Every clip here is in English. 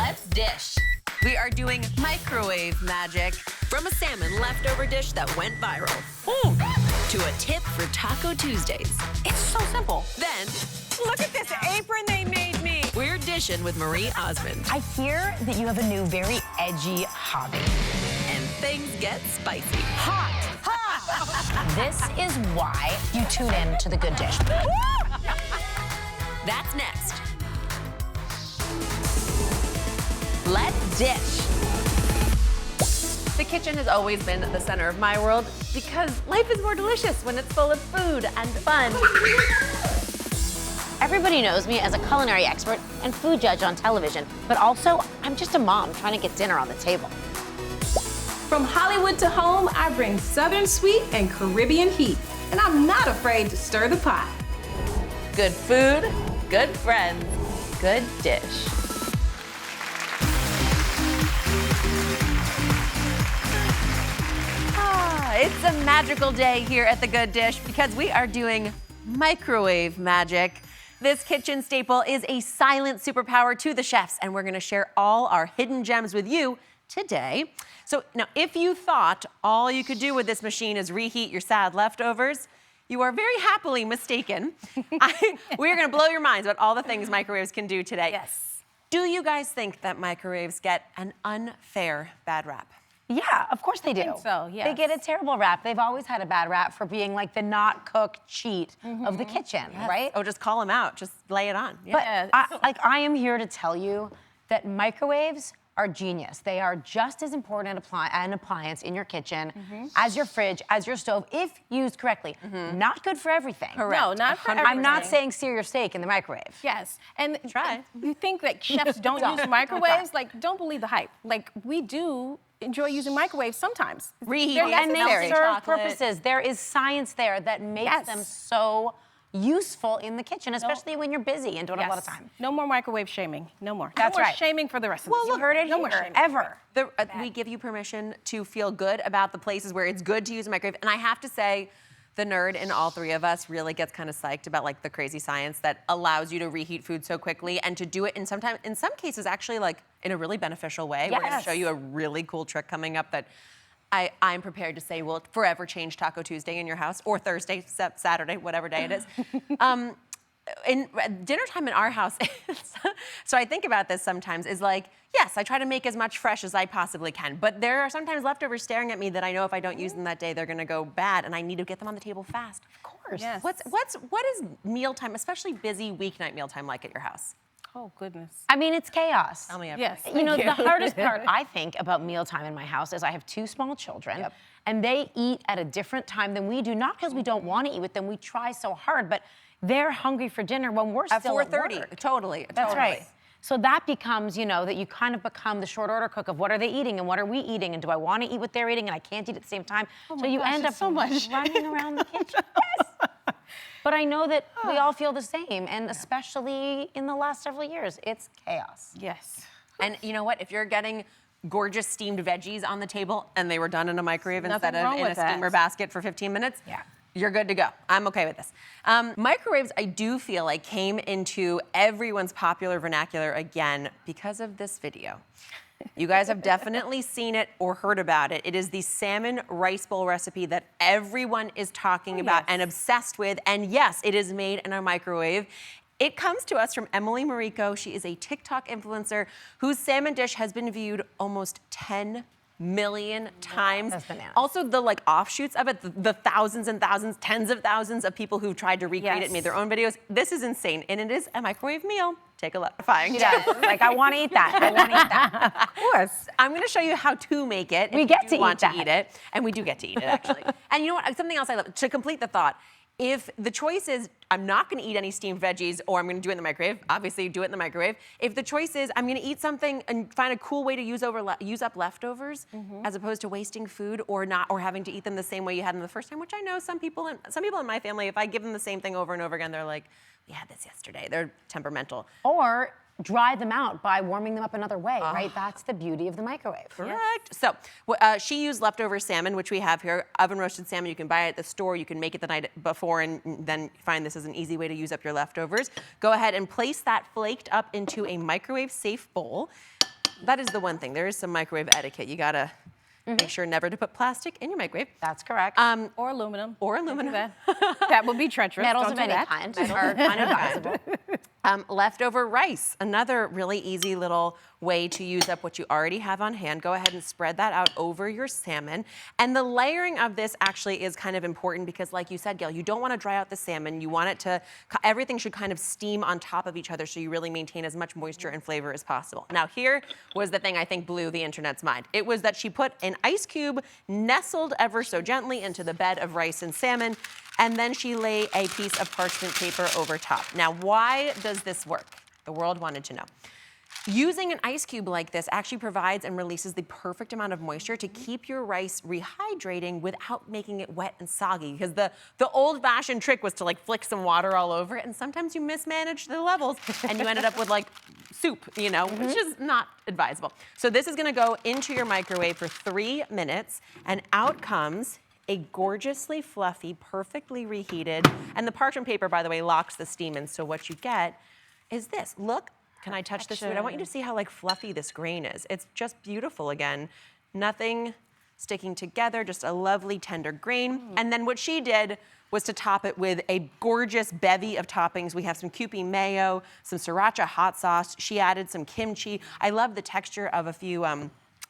Let's dish. We are doing microwave magic from a salmon leftover dish that went viral to a tip for Taco Tuesdays. It's so simple. Then, Look at this apron they made me. we're dishing with Marie Osmond. I hear that you have a new, very edgy hobby. And things get spicy. Hot. This is why you tune in to The Good Dish. That's next. Let's dish. The kitchen has always been the center of my world because life is more delicious when it's full of food and fun. Everybody knows me as a culinary expert and food judge on television, but also I'm just a mom trying to get dinner on the table. From Hollywood to home, I bring Southern sweet and Caribbean heat, and I'm not afraid to stir the pot. Good food, good friends, good dish. It's a magical day here at The Good Dish because we are doing microwave magic. This kitchen staple is a silent superpower to the chefs, and we're gonna share all our hidden gems with you today. So now, if you thought all you could do with this machine is reheat your sad leftovers, you are very happily mistaken. We are gonna blow your minds about all the things microwaves can do today. Yes. Do you guys think that microwaves get an unfair bad rap? Yeah, of course they do. I think so, yes. They get a terrible rap. They've always had a bad rap for being like the not cooked cheat of the kitchen, right? Oh, just call them out. Just lay it on. Yeah. But Yes. I am here to tell you that microwaves are genius. They are just as important an appliance in your kitchen as your fridge, as your stove, if used correctly. Not good for everything. Correct. No, not for everything. I'm not saying sear your steak in the microwave. Yes, and Try. you think that chefs don't use microwaves? Like, don't believe the hype. Like, we do enjoy using microwaves sometimes. Reheat They're it, And they necessary. serve chocolate. purposes. There is science there that makes Yes. them so useful in the kitchen, especially when you're busy and don't have a lot of Yes. time. No more microwave shaming. No more. That's no more right. shaming for the rest of Well, us. you heard it no more here, shaming. ever. We give you permission to feel good about the places where it's good to use a microwave. And I have to say, the nerd in all three of us really gets kind of psyched about like the crazy science that allows you to reheat food so quickly and to do it in some cases actually like in a really beneficial way. We're gonna Yes. show you a really cool trick coming up that I'm prepared to say will forever change Taco Tuesday in your house, or Thursday, Saturday, whatever day it is. In dinner time in our house, so I think about this sometimes, is like, yes, I try to make as much fresh as I possibly can, but there are sometimes leftovers staring at me that I know if I don't use them that day, they're gonna go bad, and I need to get them on the table fast. Of course. Yes. What is mealtime, especially busy weeknight mealtime, like at your house? Oh, goodness. I mean, it's chaos. Tell me Yes. You know, thank the hardest part I think about mealtime in my house is I have two small children, and they eat at a different time than we do. Not because we don't want to eat with them, we try so hard, but they're hungry for dinner when we're At still 4:30, at work. totally. That's totally. right. So that becomes, you know, that you kind of become the short order cook of what are they eating and what are we eating and do I want to eat what they're eating and I can't eat at the same time. So you gosh, end up it's so much. running around the kitchen. Yes. But I know that we all feel the same, and especially in the last several years, it's chaos. Yes. And you know what? If you're getting gorgeous steamed veggies on the table and they were done in a microwave instead of wrong in a with that. steamer basket for 15 minutes, Yeah. you're good to go. I'm okay with this. Microwaves, I do feel like came into everyone's popular vernacular again because of this video. You guys have definitely seen it or heard about it. It is the salmon rice bowl recipe that everyone is talking about and obsessed with. And yes, it is made in a microwave. It comes to us from Emily Marico. She is a TikTok influencer whose salmon dish has been viewed almost 10 million times. That's bananas. Also, the like offshoots of it, the thousands and thousands, tens of thousands of people who've tried to recreate it, Yes. made their own videos. This is insane, and it is a microwave meal. Take a look. Yeah, like I want to eat that. I want to eat that. Of course. I'm going to show you how to make it. We if get you to eat want that. to eat it, and we do get to eat it actually. And you know what? Something else I love to complete the thought. If the choice is I'm not going to eat any steamed veggies or I'm going to do it in the microwave, obviously do it in the microwave. If the choice is I'm going to eat something and find a cool way to use up leftovers as opposed to wasting food or having to eat them the same way you had them the first time, which I know some people in my family, if I give them the same thing over and over again, they're like, we had this yesterday. They're temperamental. Or dry them out by warming them up another way, right? That's the beauty of the microwave. Correct. So she used leftover salmon, which we have here, oven roasted salmon. You can buy it at the store. You can make it the night before and then find this as an easy way to use up your leftovers. Go ahead and place that flaked up into a microwave safe bowl. that is the one thing. There is some microwave etiquette. You gotta make sure never to put plastic in your microwave. That's correct. Or aluminum. Or aluminum. That would be treacherous. Metals Don't of do any that. kind are unadvisable. Leftover rice, another really easy little way to use up what you already have on hand. Go ahead and spread that out over your salmon. And the layering of this actually is kind of important because like you said, Gail, you don't want to dry out the salmon. You want it to, everything should kind of steam on top of each other so you really maintain as much moisture and flavor as possible. Now here was the thing I think blew the internet's mind. It was that she put an ice cube nestled ever so gently into the bed of rice and salmon, and then she lay a piece of parchment paper over top. Now, why does this work? The world wanted to know. Using an ice cube like this actually provides and releases the perfect amount of moisture to keep your rice rehydrating without making it wet and soggy. Because the old-fashioned trick was to like flick some water all over it, and sometimes you mismanage the levels and you ended up with like soup, you know, which is not advisable. So this is gonna go into your microwave for 3 minutes, and out comes a gorgeously fluffy, perfectly reheated, and the parchment paper, by the way, locks the steam in, so what you get is this. Look, can I touch this food? I want you to see how like fluffy this grain is. It's just beautiful again. Nothing sticking together, just a lovely tender grain. And then what she did was to top it with a gorgeous bevy of toppings. We have some Kewpie mayo, some sriracha hot sauce. She added some kimchi. I love the texture of a few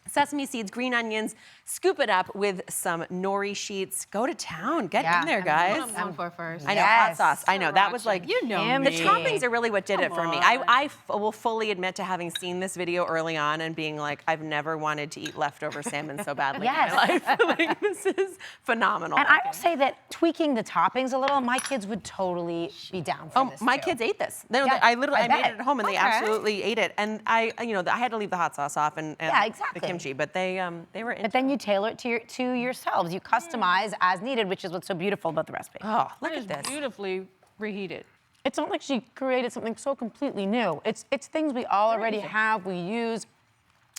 sesame seeds, green onions. Scoop it up with some nori sheets. Go to town. Get in there, guys. I'm going for first. I know, hot sauce. I know, that was like, You know the me. toppings are really what did it for me. I will fully admit to having seen this video early on and being like, I've never wanted to eat leftover salmon so badly in my life. Like, this is phenomenal. And I will say that tweaking the toppings a little, my kids would totally be down for this My too. kids ate this. I made bet. it at home and they absolutely ate it. And I had to leave the hot sauce off and exactly. the kimchi, but they were into But then you tailor it to yourselves. You customize as needed, which is what's so beautiful about the recipe. Oh, look It's at this. beautifully reheated. It's not like she created something so completely new. It's things we all already have, we use.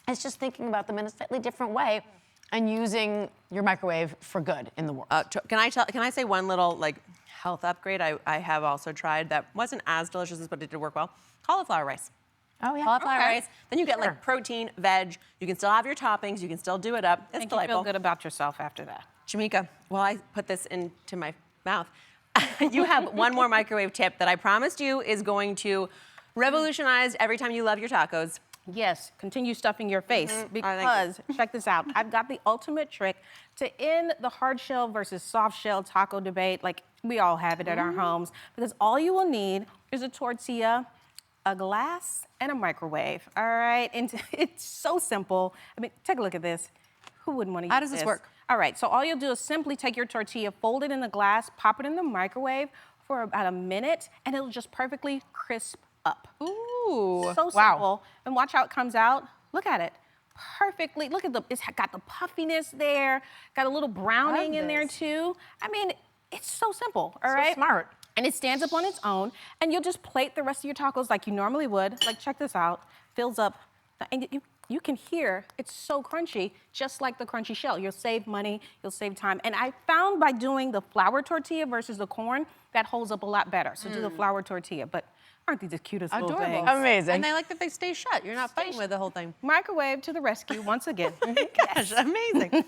It's just thinking about them in a slightly different way and using your microwave for good in the world. Can I say one little like health upgrade I have also tried that wasn't as delicious, but it did work well? Cauliflower rice. Oh, yeah. Cauliflower rice. Then you get like protein, veg. You can still have your toppings. You can still do it up. It's Make you delightful. feel good about yourself after that. Jamika, while I put this into my mouth, you have one more microwave tip that I promised you is going to revolutionize every time you love your tacos. Yes, continue stuffing your face because, check this out, I've got the ultimate trick to end the hard shell versus soft shell taco debate. Like, we all have it at our homes, because all you will need is a tortilla, a glass, and a microwave, all right? And it's so simple. I mean, take a look at this. Who wouldn't want to use this? How does this work? All right, so all you'll do is simply take your tortilla, fold it in the glass, pop it in the microwave for about a minute, and it'll just perfectly crisp up. Ooh. So simple. And watch how it comes out. Look at it. Perfectly. Look at it's got the puffiness there, got a little browning in there too. I mean, it's so simple, all right? Smart. And it stands up on its own, and you'll just plate the rest of your tacos like you normally would. Like, check this out. Fills up, and you can hear it's so crunchy, just like the crunchy shell. You'll save money, you'll save time. And I found by doing the flour tortilla versus the corn, that holds up a lot better. So do the flour tortilla. But aren't these the cutest little things? Amazing. And they like that they stay shut. You're not fighting with the whole thing. Microwave to the rescue once again. Gosh, amazing.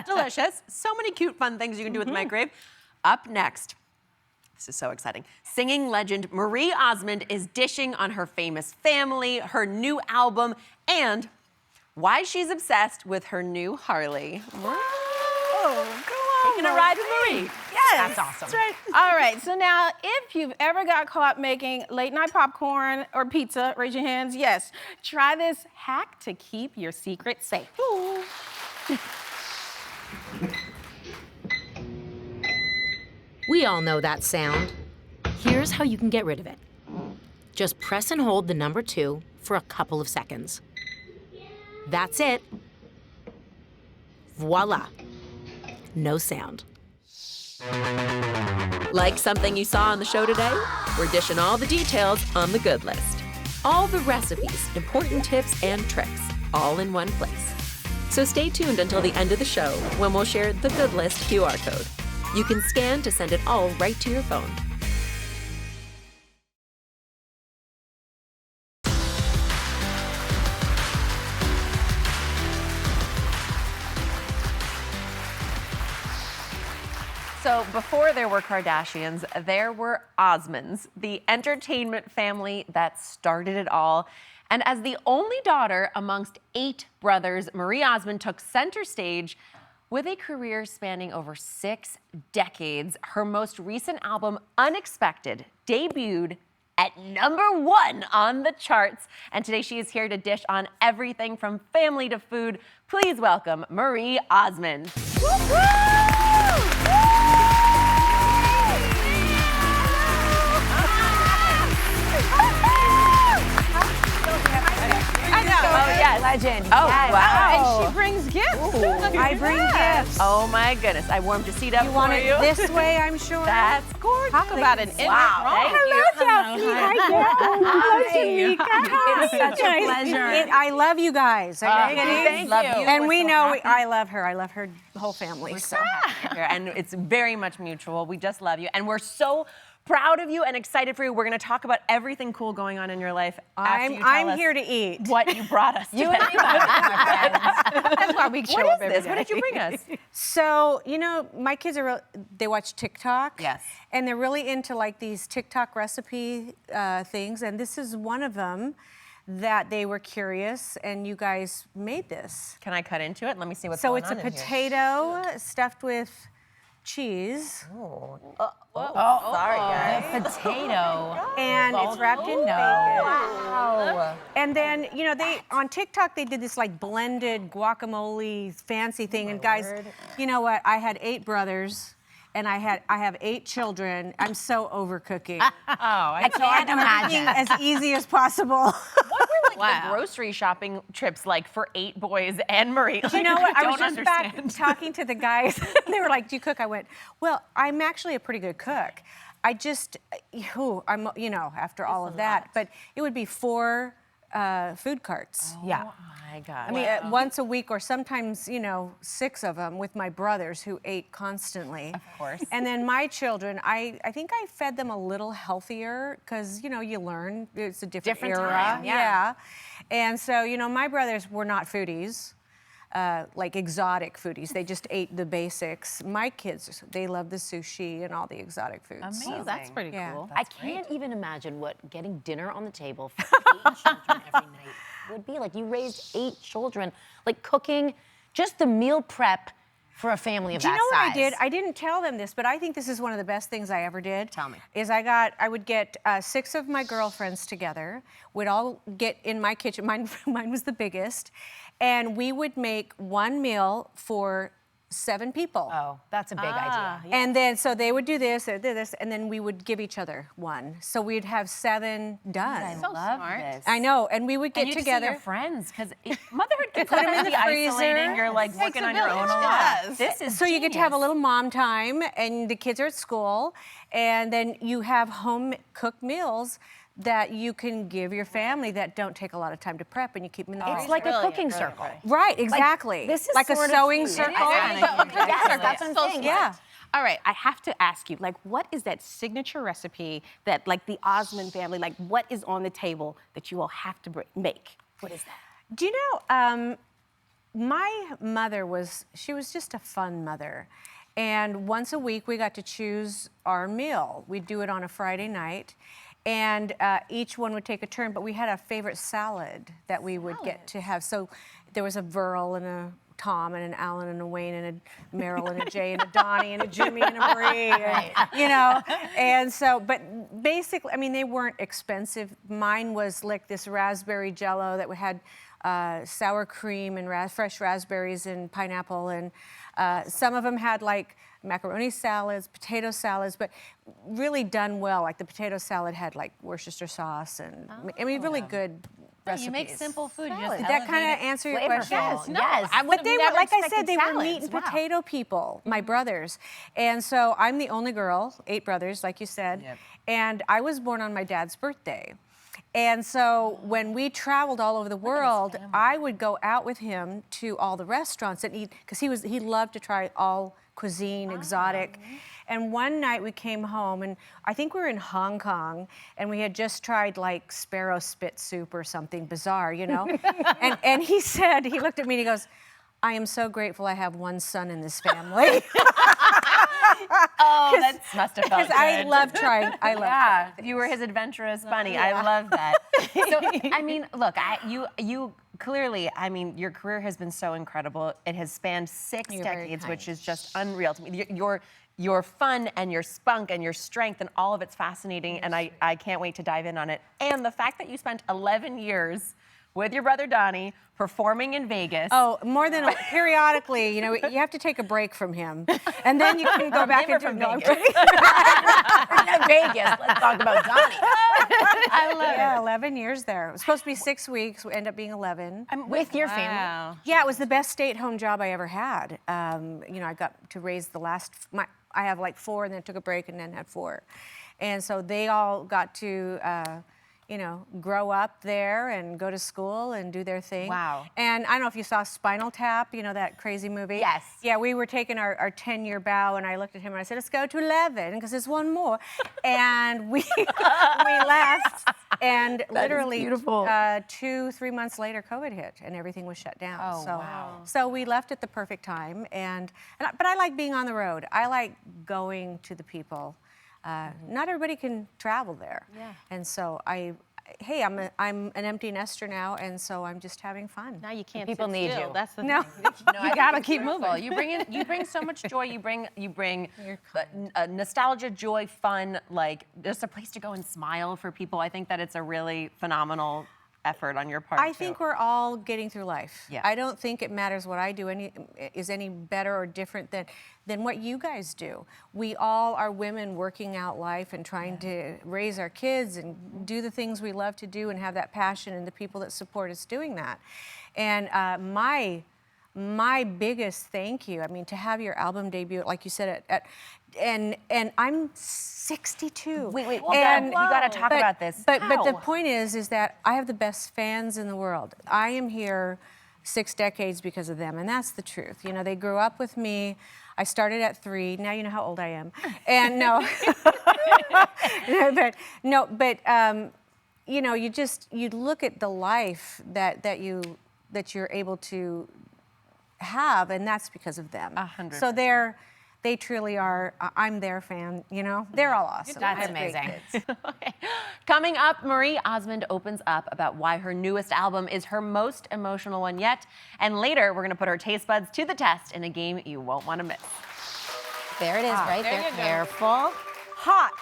Delicious. So many cute, fun things you can do with the microwave. Up next, this is so exciting. Singing legend Marie Osmond is dishing on her famous family, her new album, and why she's obsessed with her new Harley. Taking a ride with Marie. Yes. That's awesome. That's right. All right, so now if you've ever got caught making late night popcorn or pizza, raise your hands. Yes. Try this hack to keep your secret safe. We all know that sound. Here's how you can get rid of it. Just press and hold the number 2 for a couple of seconds. That's it. Voila. No sound. Like something you saw on the show today? We're dishing all the details on the good list. All the recipes, important tips, and tricks, all in one place. So stay tuned until the end of the show when we'll share the good list QR code. You can scan to send it all right to your phone. So before there were Kardashians, there were Osmonds, the entertainment family that started it all. And as the only daughter amongst 8 brothers, Marie Osmond took center stage with a career spanning over 6 decades. Her most recent album, Unexpected, debuted at #1 on the charts. And today she is here to dish on everything from family to food. Please welcome Marie Osmond. Oh, yes. Legend. Oh, Yes. wow. And she brings gifts. I bring gifts. Oh, my goodness. I warmed your seat up You want for it you. this way, I'm sure. That's gorgeous. Talk about an intimate Wow. moment. Jamika. It's such a pleasure. I love you guys. Are you kidding? Thank you. And we know I love her. I love her whole family. So. And it's very much mutual. We just love you. And we're so proud of you and excited for you. We're going to talk about everything cool going on in your life. After you tell I'm us here to eat. what you brought us You today. and me both, my friends. That's why we show What up is every this? day. What did you bring us? So, you know, my kids are they watch TikTok. Yes. And they're really into like these TikTok recipe things. And this is one of them that they were curious and you guys made this. Can I cut into it? Let me see what's So going it's on a in here. potato stuffed with cheese. Sorry, guys. Potato. And it's wrapped in bacon. Wow. And then, you know, they on TikTok they did this like blended guacamole fancy thing. And guys, you know what? I had 8 brothers, and I have 8 children. I'm so overcooking. I can't imagine. As easy as possible. What were like the grocery shopping trips like for 8 boys and Marie? You know what? I was don't just back understand. talking to the guys. They were like, "Do you cook?" I went, "Well, I'm actually a pretty good cook. I just, I'm, you know, after all of that, but it would be 4 food carts. Yeah. Oh my God. I mean, once a week, or sometimes, you know, 6 of them with my brothers who ate constantly. Of course. And then my children, I think I fed them a little healthier because, you know, you learn. It's a different era. time, yeah. And so, you know, my brothers were not foodies. Like exotic foodies. They just ate the basics. My kids, they love the sushi and all the exotic foods. Amazing. So. That's pretty Yeah. cool. I can't even imagine what getting dinner on the table for 8 children every night would be like. You raised 8 children, like cooking, just the meal prep for a family of Do you that know what size. I did? I didn't tell them this, but I think this is one of the best things I ever did. Tell me. Is I would get 6 of my girlfriends together. We'd all get in my kitchen. Mine was the biggest, and we would make one meal for 7 people. Oh, that's a big idea. And then, so they would do this, and then we would give each other one. So we'd have 7 done. I So love smart. this. I know, and we would get and you together. see your friends, because motherhood can Put 'em in sometimes the be freezer. isolating. You're like Takes working a on your own a village. lot. Yes. This is So you get to have a genius. little mom time, and the kids are at school, and then you have home cooked meals that you can give your family that don't take a lot of time to prep, and you keep them in the freezer. It's like a Brilliant, cooking brilliant. circle. Right, exactly. This is like a sort of sewing food. circle. Yes, that's what I'm So saying. Yeah. All right, I have to ask you, like, what is that signature recipe that, like, the Osmond family, like, what is on the table that you all have to make? What is that? Do you know, my mother she was just a fun mother. And once a week, we got to choose our meal. We'd do it on a Friday night. And each one would take a turn, but we had a favorite salad that we would get to have. So there was a Verl and a Tom and an Alan and a Wayne and a Meryl and a Jay and a Donnie and a Jimmy and a Marie, and, you know. And so, but basically, I mean, they weren't expensive. Mine was like this raspberry jello that had sour cream and fresh raspberries and pineapple, and some of them had like macaroni salads, potato salads, but really done well. Like the potato salad had like Worcestershire sauce and I mean really good recipes. You make simple food. You just Did that kind of elevate it. answer your Flavorful. question? Yes. I would But they were, like I said, they were meat and potato people, my brothers. And so I'm the only girl, 8 brothers, like you said. Yep. And I was born on my dad's birthday. And so when we traveled all over the world, I would go out with him to all the restaurants and eat, because he loved to try all cuisine, exotic. And one night we came home, and I think we were in Hong Kong, and we had just tried like sparrow spit soup or something bizarre, you know? and he said, he looked at me and he goes, "I am so grateful I have one son in this family." Oh, that must have felt Because I good. love trying. I love. Yeah, you were his adventurous bunny. I love that. So, I mean, look, you clearly, I mean, your career has been so incredible. It has spanned 6 You're very decades, kind. which is just unreal to me. Your fun and your spunk and your strength and all of it's fascinating, and I can't wait to dive in on it. And the fact that you spent 11 years with your brother Donnie performing in Vegas. Oh, more than periodically, you know, you have to take a break from him, and then you can go back Never into from no, I'm Vegas. kidding. Vegas. Let's talk about Donnie. I love it. 11 years there. It was supposed to be 6 weeks. We ended up being 11. With your family. Yeah, it was the best stay-at-home job I ever had. You know, I got to raise the last. I have like 4, and then took a break, and then had 4, and so they all got to. You know, grow up there and go to school and do their thing. Wow. And I don't know if you saw Spinal Tap, you know, that crazy movie? Yes. Yeah, we were taking our 10-year bow, and I looked at him and I said, let's go to 11, because there's one more. And we left, and literally 2-3 months later, COVID hit, and everything was shut down. Oh, wow. So we left at the perfect time, but I like being on the road. I like going to the people. Not everybody can travel there, and so I'm an empty nester now, and so I'm just having fun. Now you can't. People sit need still. you. That's the No. thing. No, you gotta keep moving. You bring so much joy. You bring nostalgia, joy, fun, like just a place to go and smile for people. I think that it's a really phenomenal effort on your part. I think we're all getting through life. Yeah. I don't think it matters what I do is any better or different than what you guys do. We all are women working out life and trying to raise our kids and do the things we love to do and have that passion, and the people that support us doing that. And my biggest thank you, I mean, to have your album debut, like you said, and I'm 62. Wait, we gotta talk about this. But the How? point is that I have the best fans in the world. I am here 6 decades because of them, and that's the truth. You know, they grew up with me. I started at 3. Now you know how old I am. And no, you know, you look at the life that you're able to have, and that's because of them. 100%. So they truly are. I'm their fan. You know, they're all awesome. I That's have great amazing. kids. Okay. Coming up, Marie Osmond opens up about why her newest album is her most emotional one yet. And later, we're going to put her taste buds to the test in a game you won't want to miss. There it is, right there. you go. Careful. Hot.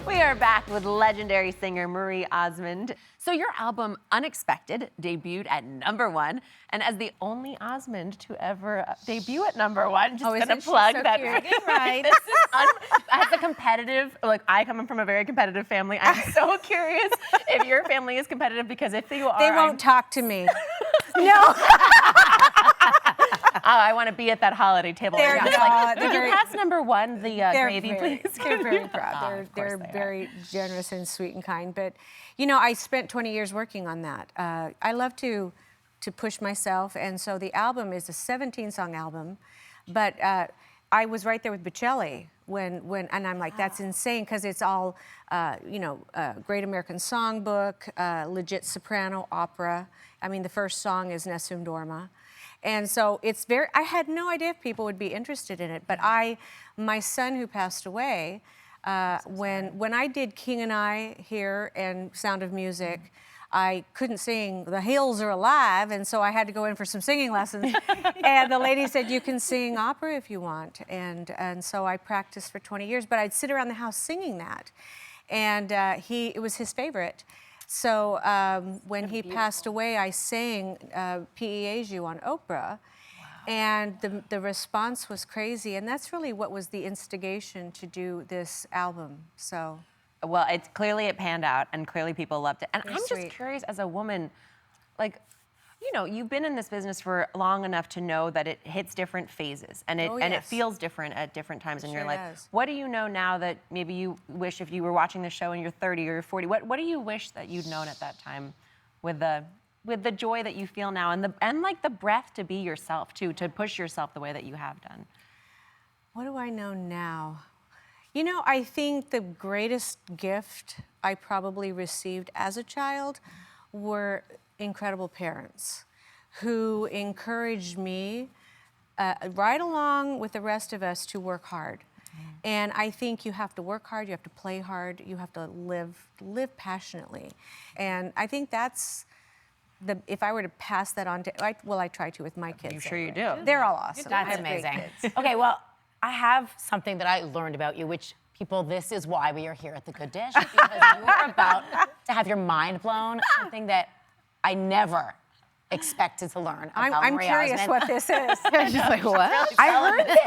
We are back with legendary singer Marie Osmond. So your album, Unexpected, debuted at #1, and as the only Osmond to ever debut at #1, just isn't gonna she plug so that. cute? Right. This is as a competitive, like I come from a very competitive family. I'm so curious if your family is competitive, because if you are, They won't talk to me. No. I want to be at that holiday table. They're Just not. could you pass #1, the gravy, please? They're very proud. Oh, of course They're they are. very generous and sweet and kind. But, you know, I spent 20 years working on that. I love to push myself, and so the album is a 17-song album. But I was right there with Bocelli when and I'm like, that's insane, because it's all, you know, Great American Songbook, legit soprano opera. I mean, the first song is Nessun Dorma. And so it's I had no idea if people would be interested in it, but my son who passed away, when I did King and I here and Sound of Music, I couldn't sing The Hills Are Alive, and so I had to go in for some singing lessons. And the lady said, you can sing opera if you want. And so I practiced for 20 years, but I'd sit around the house singing that. And it was his favorite. So when he passed away, I sang P.E.A.'s on Oprah, and the response was crazy, and that's really what was the instigation to do this album. So, well, it panned out, and clearly people loved it. And I'm sweet. just curious, as a woman, like, you know, you've been in this business for long enough to know that it hits different phases, and it yes. feels different at different times in your sure life. does. What do you know now that maybe you wish, if you were watching the show and you're 30 or you're 40, what do you wish that you'd known at that time, with the joy that you feel now, and like the breath to be yourself too, to push yourself the way that you have done? What do I know now? You know, I think the greatest gift I probably received as a child were incredible parents who encouraged me right along with the rest of us to work hard. And I think you have to work hard, you have to play hard, you have to live passionately. And I think that's if I were to pass that on to, I try to with my kids. I'm sure you do. They're all awesome. I That's have great amazing. kids. Okay, well, I have something that I learned about you, which people, this is why we are here at the Good Dish, because you are about to have your mind blown, something that I never expected to learn about I'm Marie curious Osmond. what this is. She's like, what? I heard it.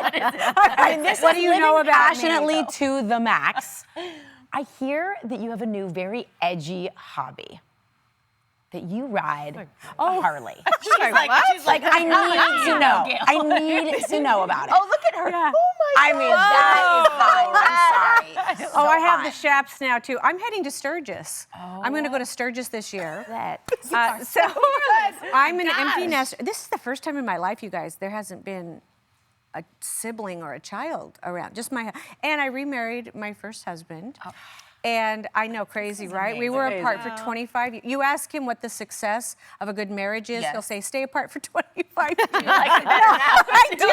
I mean, this What is do you know living about me? passionately to the max. I hear that you have a new, very edgy hobby. That you ride a Harley. She's like, I need to know. I need to know about it. Oh, look at her. Yeah. Oh my I mean, that is fine. I'm sorry. Oh, I have fine. the Shaps now too. I'm heading to Sturgis. I'm going to go to Sturgis this year. So I'm an empty nester. This is the first time in my life, you guys, there hasn't been a sibling or a child around. Just and I remarried my first husband. And I know, crazy, right? We were apart for 25 years. You ask him what the success of a good marriage is, he'll say, stay apart for 25 years. I do.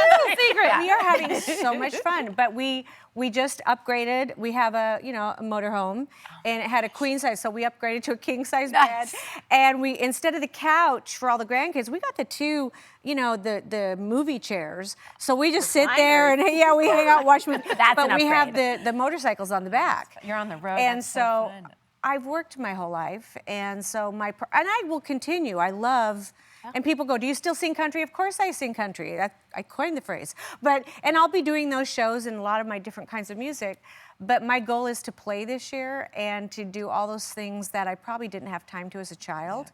Secret. We are having so much fun. But we just upgraded. We have a motorhome, and it had a queen size, so we upgraded to a king size bed. And we, instead of the couch for all the grandkids, we got the two, the movie chairs. So we just sit there and we hang out, watch movies. But we have the motorcycles on the back. You're on the road. And That's so fun. I've worked my whole life, and so and I will continue. I love. And people go, do you still sing country? Of course I sing country. I coined the phrase. And I'll be doing those shows and a lot of my different kinds of music. But my goal is to play this year and to do all those things that I probably didn't have time to as a child.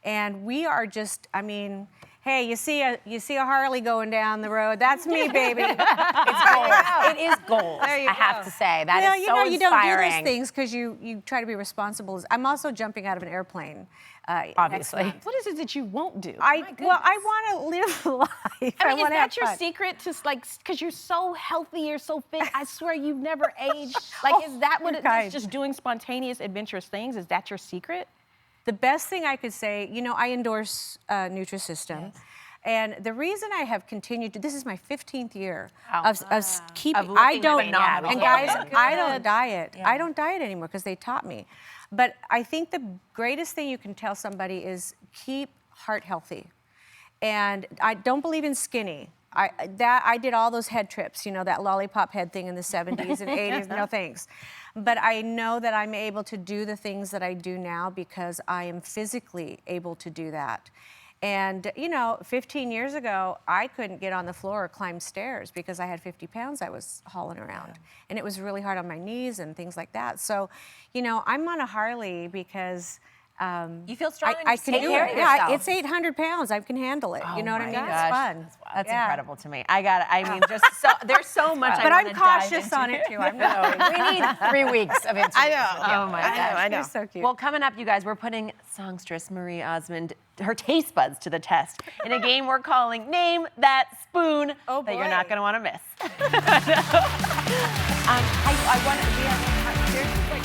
And we are just, hey, you see a Harley going down the road. That's me, baby. It's gold. It is gold. I have to say that is so you inspiring. don't do those things because you try to be responsible. I'm also jumping out of an airplane. Obviously. next month. What is it that you won't do? I want to live life. I mean, is wanna that have your fun. secret to because you're so healthy, you're so fit? I swear you've never aged. Is that what it kind. is? Just doing spontaneous, adventurous things? Is that your secret? The best thing I could say, I endorse Nutrisystem. Yes. And the reason I have continued to, this is my 15th year of keeping, I don't, phenomenal. and guys, Good. I don't diet. Yeah. I don't diet anymore because they taught me. But I think the greatest thing you can tell somebody is keep heart healthy. And I don't believe in skinny. I did all those head trips, that lollipop head thing in the 70s and 80s, no thanks. But I know that I'm able to do the things that I do now because I am physically able to do that. And 15 years ago, I couldn't get on the floor or climb stairs because I had 50 pounds I was hauling around. Yeah. And it was really hard on my knees and things like that. So, I'm on a Harley because you feel strong. I can do it. yourself. It's 800 pounds. I can handle it. You know what I mean? Gosh. It's fun. That's incredible to me. there's so much. But I I'm cautious on it too. I'm not. We need 3 weeks of intimacy. I know. Oh my gosh. I know. You're so cute. Well, coming up, you guys, we're putting songstress Marie Osmond, her taste buds to the test in a game we're calling Name That Spoon that you're not going to want to miss. I want to. There's just like.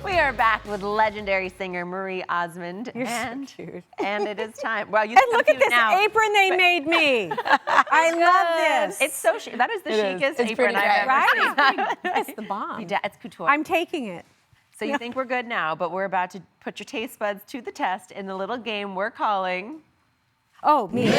We are back with legendary singer Marie Osmond. You're so cute. And it is time. Well, you And look at compute this now. apron they made me. I love this. It's so chic. That is the chicest apron pretty I've great. ever seen. It's the bomb. It's couture. I'm taking it. So you think we're good now, but we're about to put your taste buds to the test in the little game we're calling. Oh, me.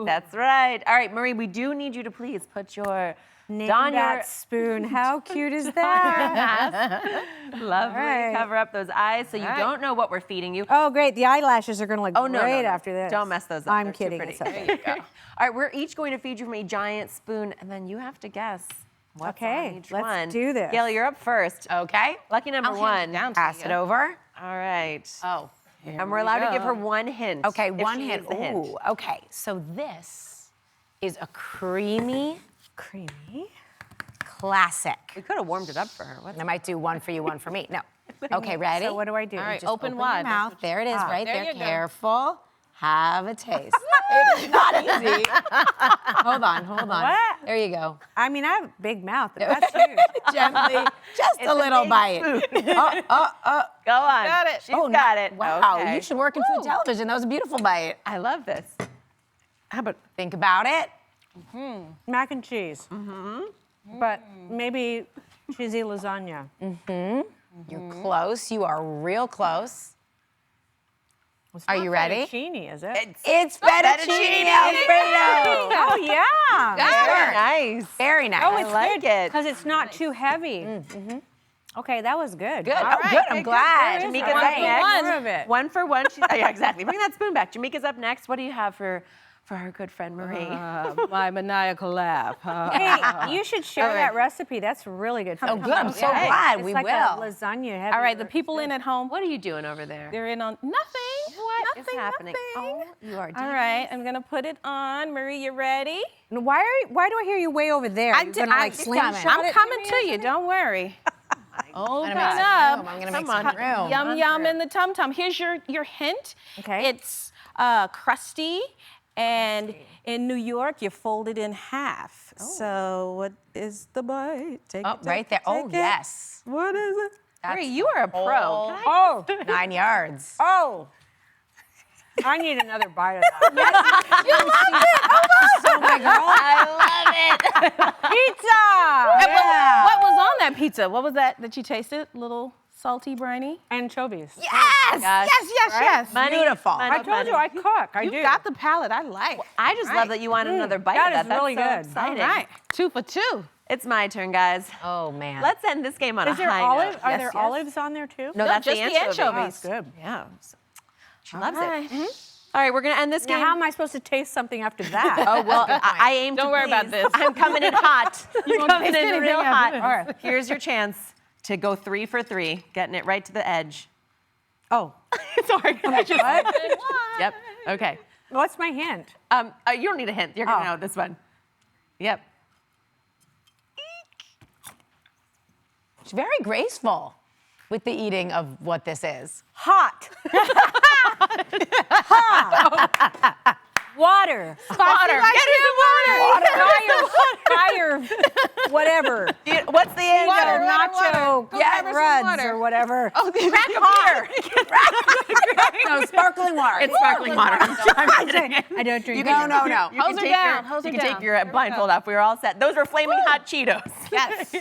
That's right. All right, Marie, we do need you to please put your Name don that your spoon. How cute is that? lovely right. cover up those eyes so you don't know what we're feeding you. Oh, great. The eyelashes are going to look great after this. Don't mess those up. I'm They're too kidding. pretty. It's okay. There you go. All right, we're each going to feed you from a giant spoon, and then you have to guess what's on each let's one. do this. Gail, you're up first. Okay. Lucky number I'll hand one. it down to Pass you. it over. All right. Oh. And we're allowed to give her one hint. Okay, if one she hint. needs the hint. Ooh, okay. So this is a creamy, classic. We could have warmed it up for her. What's I might do one for you, one for me. No. Okay, ready? So what do I do? All right, Just open wide. Your mouth. There it is, right there there. you go. Careful. Have a taste. It is not easy. Hold on. What? There you go. I mean, I have a big mouth, but that's huge. Gently, just a little bite. Go on. Got it. She's got it. Wow, Okay. you should work in food television. That was a beautiful bite. I love this. How about Think about it. Mac and cheese. But maybe cheesy lasagna. You're close. You are real close. Are you ready? Fettuccine, is it? It's fettuccine Alfredo. Oh, yeah. Very nice. Very nice. Oh, it's like good it. because it's not too heavy. Okay, that was good. Good. All Oh, right. good. I'm glad. There is Jamika's one. up next. More of it. One for one. Yeah, exactly. Bring that spoon back. Jamika's up next. What do you have for our good friend Marie? my maniacal laugh? Hey, you should share that recipe. That's really good. Oh, good. I'm so Yeah. glad. It's We like will. a lasagna heavy. All right, the people in at home, What are you doing over there? they're in on nothing. What is Nothing, happening? nothing. Oh, you are. All right, I'm gonna put it on. Marie, you ready? Why do I hear you way over there? You're gonna like slingshot I'm it coming me to or you. Don't worry. Open I'm gonna make some up. room. I'm gonna make Come some on. room. Yum yum in the tum tum. Here's your hint. Okay. It's crusty, and in New York you fold it in half. So what is the bite? Take Oh, it. right there. Oh, take it. yes. What is it? Marie, you are a pro. Oh. Can I- 9 yards. Oh. I need another bite of that. Oh, my girl. I love it. Pizza! What was on that pizza? What was that you tasted? Little salty briny? Anchovies. Yes! gosh. Yes. Money, Beautiful. money, I told you I cook. I You do. got the palate I like. I just love that you wanted another bite that of is that. really That's so good. exciting. All right, 2 for 2. It's my turn, guys. Oh, man. Let's end this game on Is a there high olive? note. Are Yes, there yes. olives on there too? No, that's just the the anchovy. anchovies. Oh, good. Yeah. She loves Right. it. All right, we're gonna end this Now, game. how am I supposed to taste something after that? Oh well, I aim to Don't worry about please. this. I'm coming in hot. You're coming taste in anything real hot. after this. All right. Here's your chance to go 3 for 3, getting it right to the edge. Oh, Sorry. what? Yep. Okay. What's my hint? You don't need a hint. You're gonna Oh. know this one. Yep. She's very graceful with the eating of what this is. Hot. Hot. Water. Water. Get her some water. Fire. Whatever. What's the answer? Water, water. nacho, Go grab her some ruds water. or whatever. Oh, crack a beer. No, sparkling water. It's sparkling water. I'm kidding. I don't drink. No, no, no. You Hose can her take down, your, hose you her can down. take your blindfold off. We were all set. Those were Flamin Hot Cheetos. Yes. You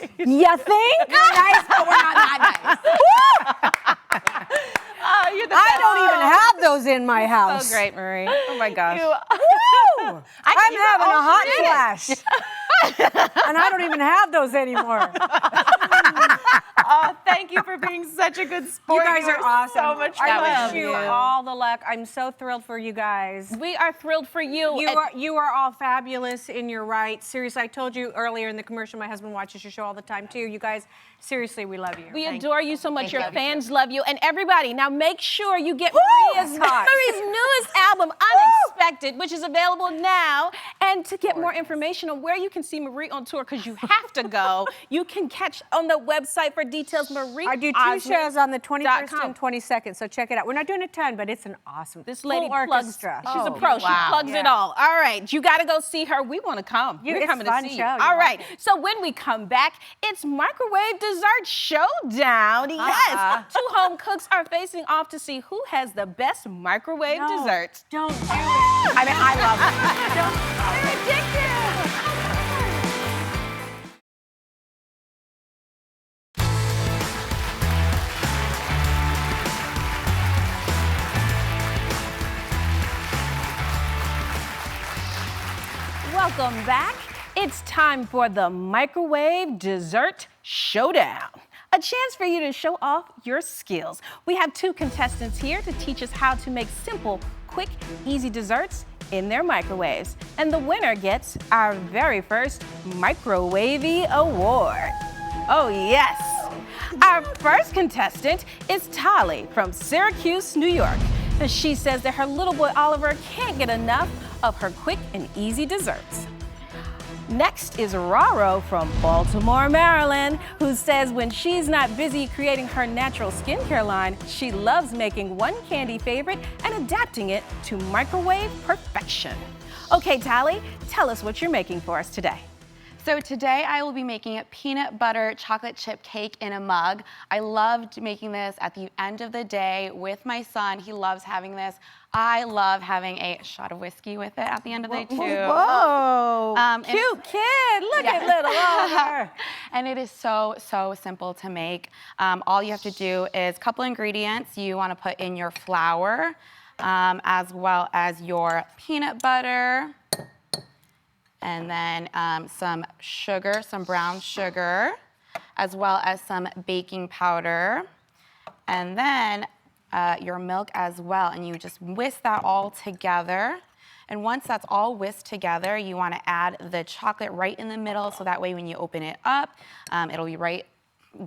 think? Nice, but we're not that nice. Oh, you're the I best. don't even have those in my house. So great, Marie. Oh my gosh. Woo! I'm you were having a all hot she did. flash. And I don't even have those anymore. Oh, thank you for being such a good sport. You guys are were awesome. So much fun. I wish you all the luck. I'm so thrilled for you guys. We are thrilled for you. You are all fabulous in your right. Seriously, I told you earlier in the commercial, my husband watches your show all the time too. You guys, seriously, we love you. We adore you so much. Thank Your you. fans love you. And everybody, now make sure you get Maria's Hot. newest album, Unexpected, which is available now. And to get more information on where you can see Marie on tour, because you have to go, you can catch on the website for details, Marie. I do two Osmond. shows on the 21st .com. and 22nd, so check it out. We're not doing a ton, but it's an awesome This lady full plugs. orchestra. She's a Oh, pro. She wow. plugs it Yeah. all. All right, you got to go see her. We want to come. We're it's coming fun to see show. you. You All like right. it. So when we come back, it's microwave dessert showdown. Yes, 2 home cooks are facing off to see who has the best microwave No, desserts. Don't do it. I mean, I love it. They're addictive. Welcome back. It's time for the microwave dessert showdown. A chance for you to show off your skills. We have 2 contestants here to teach us how to make simple, quick, easy desserts in their microwaves. And the winner gets our very first Microwavy Award. Oh yes. Our first contestant is Tolly from Syracuse, New York. And she says that her little boy Oliver can't get enough of her quick and easy desserts. Next is Raro from Baltimore, Maryland, who says when she's not busy creating her natural skincare line, she loves making one candy favorite and adapting it to microwave perfection. Okay, Tally, tell us what you're making for us today. So today I will be making a peanut butter chocolate chip cake in a mug. I loved making this at the end of the day with my son. He loves having this. I love having a shot of whiskey with it at the end of the day too. Whoa, cute kid, look at little Oliver. And it is so, so simple to make. All you have to do is a couple ingredients. You wanna put in your flour, as well as your peanut butter, and then some sugar, some brown sugar, as well as some baking powder, and then your milk as well. And you just whisk that all together. And once that's all whisked together, you wanna add the chocolate right in the middle, so that way when you open it up, it'll be right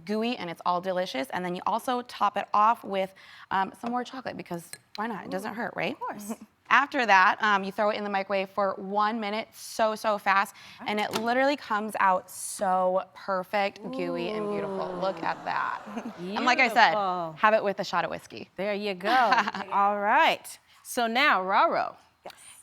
gooey and it's all delicious. And then you also top it off with some more chocolate, because why not? It doesn't hurt, right? Of course. After that, you throw it in the microwave for 1 minute, so fast, and it literally comes out so perfect, gooey, and beautiful. Look at that. And like I said, have it with a shot of whiskey. There you go. All right. So now, Raro,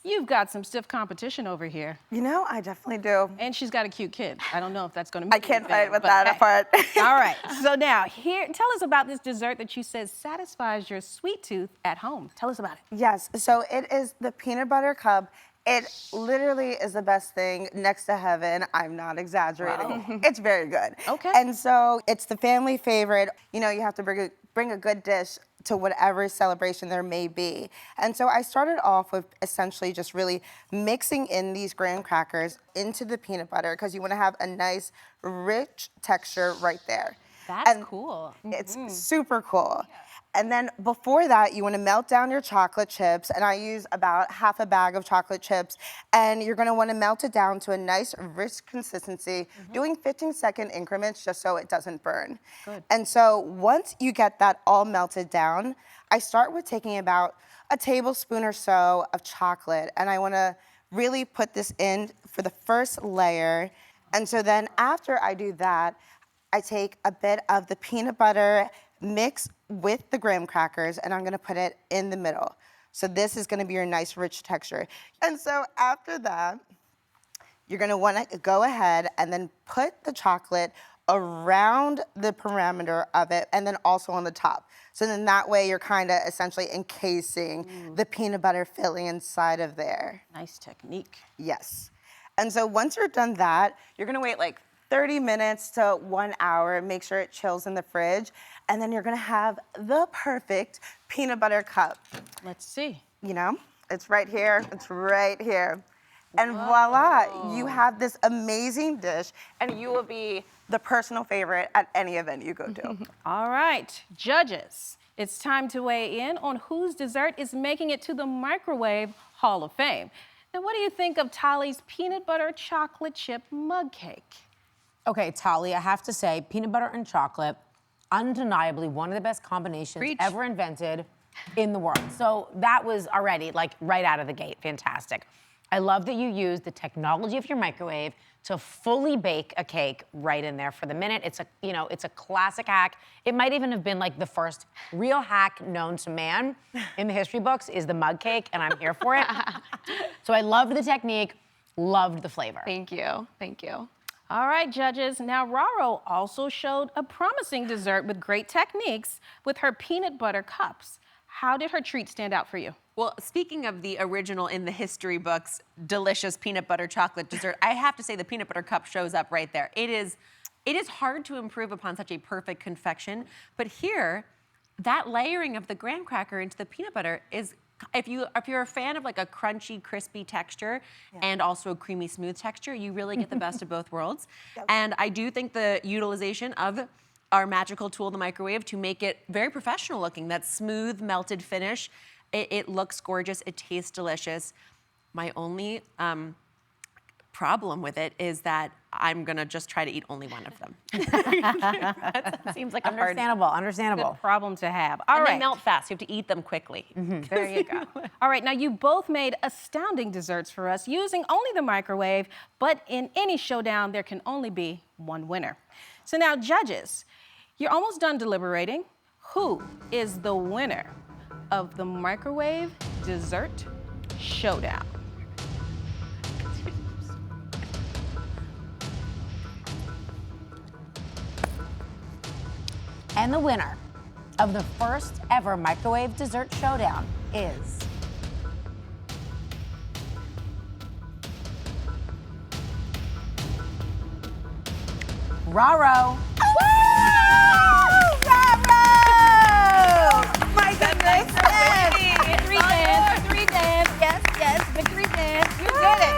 you've got some stiff competition over here. You know, I definitely do. And she's got a cute kid. I don't know if that's gonna mean I can't anything, fight with but that hey. part. All right, so now, tell us about this dessert that you said satisfies your sweet tooth at home. Tell us about it. Yes, so it is the peanut butter cup. It literally is the best thing next to heaven. I'm not exaggerating. Wow. It's very good. Okay. And so it's the family favorite. You know, you have to bring a good dish to whatever celebration there may be. And so I started off with essentially just really mixing in these graham crackers into the peanut butter, because you want to have a nice, rich texture right there. That's cool. It's super cool. And then before that, you want to melt down your chocolate chips, and I use about half a bag of chocolate chips, and you're going to want to melt it down to a nice, rich consistency, doing 15-second increments just so it doesn't burn. Good. And so once you get that all melted down, I start with taking about a tablespoon or so of chocolate, and I want to really put this in for the first layer. And so then after I do that, I take a bit of the peanut butter mix with the graham crackers, and I'm gonna put it in the middle. So this is gonna be your nice rich texture. And so after that, you're gonna wanna go ahead and then put the chocolate around the perimeter of it, and then also on the top. So then that way you're kinda essentially encasing the peanut butter filling inside of there. Nice technique. Yes. And so once you're done that, you're gonna wait like 30 minutes to 1 hour, make sure it chills in the fridge, and then you're gonna have the perfect peanut butter cup. Let's see. You know, it's right here, it's right here. And voila, you have this amazing dish, and you will be the personal favorite at any event you go to. All right, judges, it's time to weigh in on whose dessert is making it to the Microwave Hall of Fame. Now, what do you think of Tally's peanut butter chocolate chip mug cake? Okay, Tali, I have to say, peanut butter and chocolate, undeniably one of the best combinations ever invented in the world. So that was already, like, right out of the gate, fantastic. I love that you used the technology of your microwave to fully bake a cake right in there for the minute. It's a, you know, it's a classic hack. It might even have been like the first real hack known to man in the history books is the mug cake, and I'm here for it. So I loved the technique, loved the flavor. Thank you, thank you. All right, judges. Now, Raro also showed a promising dessert with great techniques with her peanut butter cups. How did her treat stand out for you? Well, speaking of the original in the history books, delicious peanut butter chocolate dessert, I have to say the peanut butter cup shows up right there. It is hard to improve upon such a perfect confection, but here, that layering of the graham cracker into the peanut butter is, if you're a fan of like a crunchy, crispy texture and also a creamy, smooth texture, you really get the best of both worlds. And I do think the utilization of our magical tool, the microwave, to make it very professional looking, that smooth, melted finish, it looks gorgeous, it tastes delicious. My only problem with it is that I'm gonna just try to eat only one of them. That seems like a hard Understandable. problem to have. All and right. they melt fast. You have to eat them quickly. There you go. All right, now you both made astounding desserts for us using only the microwave, but in any showdown, there can only be one winner. So now, judges, you're almost done deliberating. Who is the winner of the microwave dessert showdown? And the winner of the first ever microwave dessert showdown is... Raro. My goodness. Victory dance. Victory dance. Yes. Victory dance. You did it.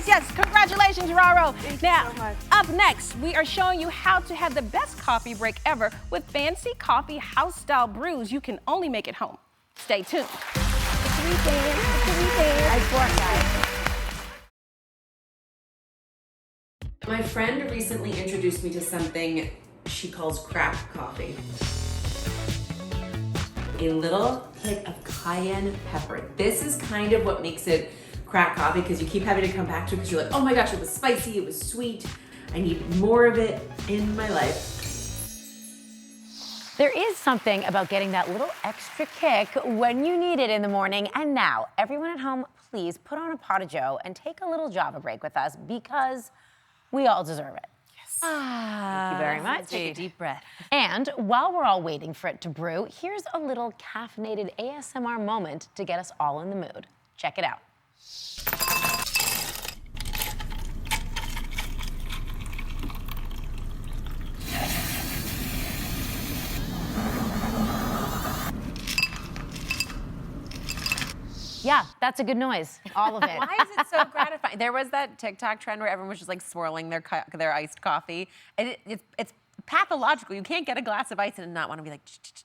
Yes. Congratulations, Raro. Now, up next, we are showing you how to have the best coffee break ever with fancy coffee house-style brews you can only make at home. Stay tuned. Victory dance. Nice work, guys. My friend recently introduced me to something she calls crack coffee. A little hit of cayenne pepper. This is kind of what makes it crack coffee, because you keep having to come back to it because you're like, oh my gosh, it was spicy, it was sweet. I need more of it in my life. There is something about getting that little extra kick when you need it in the morning. And now, everyone at home, please put on a pot of joe and take a little Java break with us, because we all deserve it. Yes. Thank you very much. Take a deep breath. And while we're all waiting for it to brew, here's a little caffeinated ASMR moment to get us all in the mood. Check it out. Yeah, that's a good noise. All of it. Why is it so gratifying? There was that TikTok trend where everyone was just like swirling their iced coffee. And it's pathological. You can't get a glass of ice and not want to be like,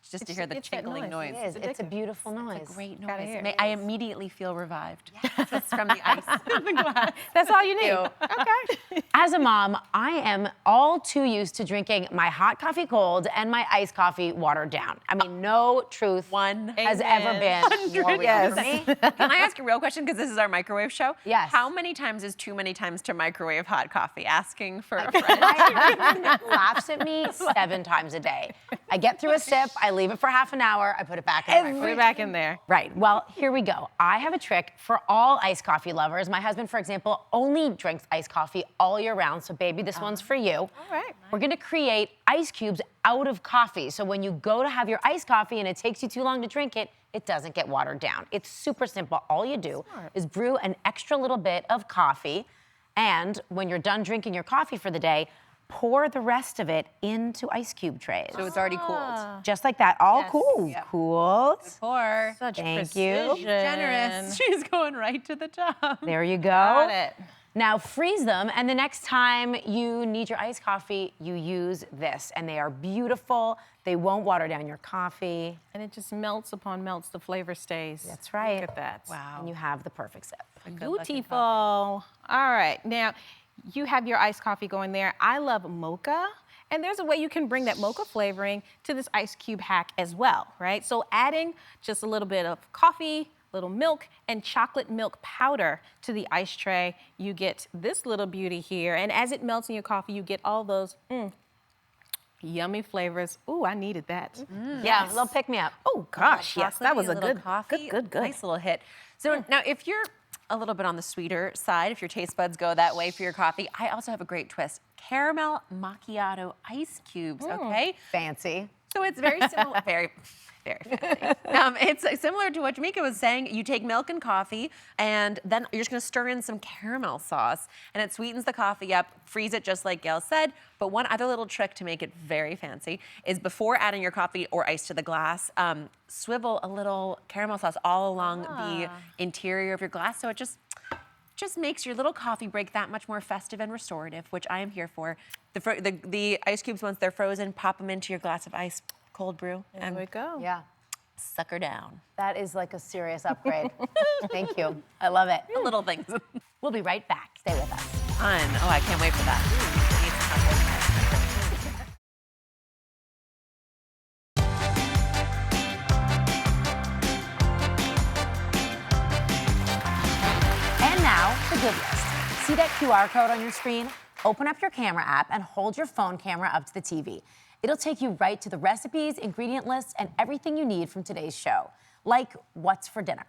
just to hear the tinkling noise. It is. It's a beautiful noise. It's a great noise. I immediately feel revived. Just from the ice in the glass. That's all you need. Okay. As a mom, I am all too used to drinking my hot coffee cold and my iced coffee watered down. I mean, no truth has ever been more real for me. Can I ask a real question? Because this is our microwave show. Yes. How many times is too many times to microwave hot coffee? Asking for a friend. My husband laughs at me 7 times a day. I get through a sip, I leave it for half an hour, I put it back in the microwave. Put it back in there. Right, well, here we go. I have a trick for all iced coffee lovers. My husband, for example, only drinks iced coffee all year round, so baby, this one's for you. All right. We're gonna create ice cubes out of coffee, so when you go to have your iced coffee and it takes you too long to drink it, it doesn't get watered down. It's super simple. All you do is brew an extra little bit of coffee, and when you're done drinking your coffee for the day, pour the rest of it into ice cube trays. So it's already cooled. Just like that, all cool. Yep. Cooled. Pour. Such Thank precision. you. Generous. She's going right to the top. There you go. Got it. Now freeze them, and the next time you need your iced coffee, you use this. And they are beautiful. They won't water down your coffee. And it just melts upon melts. The flavor stays. That's right. Look at that. Wow. And you have the perfect sip. Beautiful. All right. Now, you have your iced coffee going there. I love mocha. And there's a way you can bring that mocha flavoring to this ice cube hack as well, right? So adding just a little bit of coffee, little milk, and chocolate milk powder to the ice tray, you get this little beauty here. And as it melts in your coffee, you get all those yummy flavors. Ooh, I needed that. Yeah, a little pick me up. Oh gosh, yes, that was a little good coffee, good. nice little hit. So now, if you're a little bit on the sweeter side, if your taste buds go that way for your coffee, I also have a great twist: caramel macchiato ice cubes. Okay, Fancy. so it's very similar. Very fancy. It's similar to what Jamika was saying. You take milk and coffee, and then you're just gonna stir in some caramel sauce, and it sweetens the coffee up. Freeze it just like Gail said. But one other little trick to make it very fancy is before adding your coffee or ice to the glass, swivel a little caramel sauce all along the interior of your glass, so it just makes your little coffee break that much more festive and restorative, which I am here for. The ice cubes, once they're frozen, pop them into your glass of ice. Cold brew. There we go. Yeah. Sucker down. That is like a serious upgrade. Thank you. I love it. The little things. We'll be right back. Stay with us. fun. Oh, I can't wait for that. Need some help. And now, the good list. See that QR code on your screen? Open up your camera app and hold your phone camera up to the TV. It'll take you right to the recipes, ingredient lists, and everything you need from today's show. Like, what's for dinner?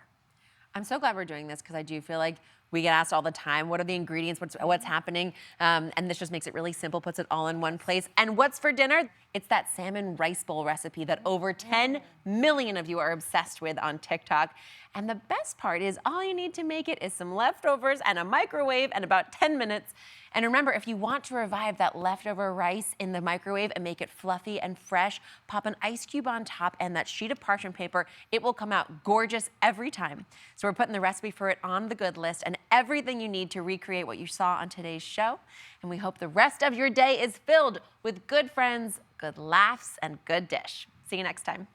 I'm so glad we're doing this because I do feel like we get asked all the time, what are the ingredients, what's happening? And this just makes it really simple, puts it all in one place. And what's for dinner? It's that salmon rice bowl recipe that over 10 million of you are obsessed with on TikTok. And the best part is all you need to make it is some leftovers and a microwave and about 10 minutes. And remember, if you want to revive that leftover rice in the microwave and make it fluffy and fresh, pop an ice cube on top and that sheet of parchment paper. It will come out gorgeous every time. So we're putting the recipe for it on the good list and everything you need to recreate what you saw on today's show. And we hope the rest of your day is filled with good friends, good laughs, and good dish. See you next time.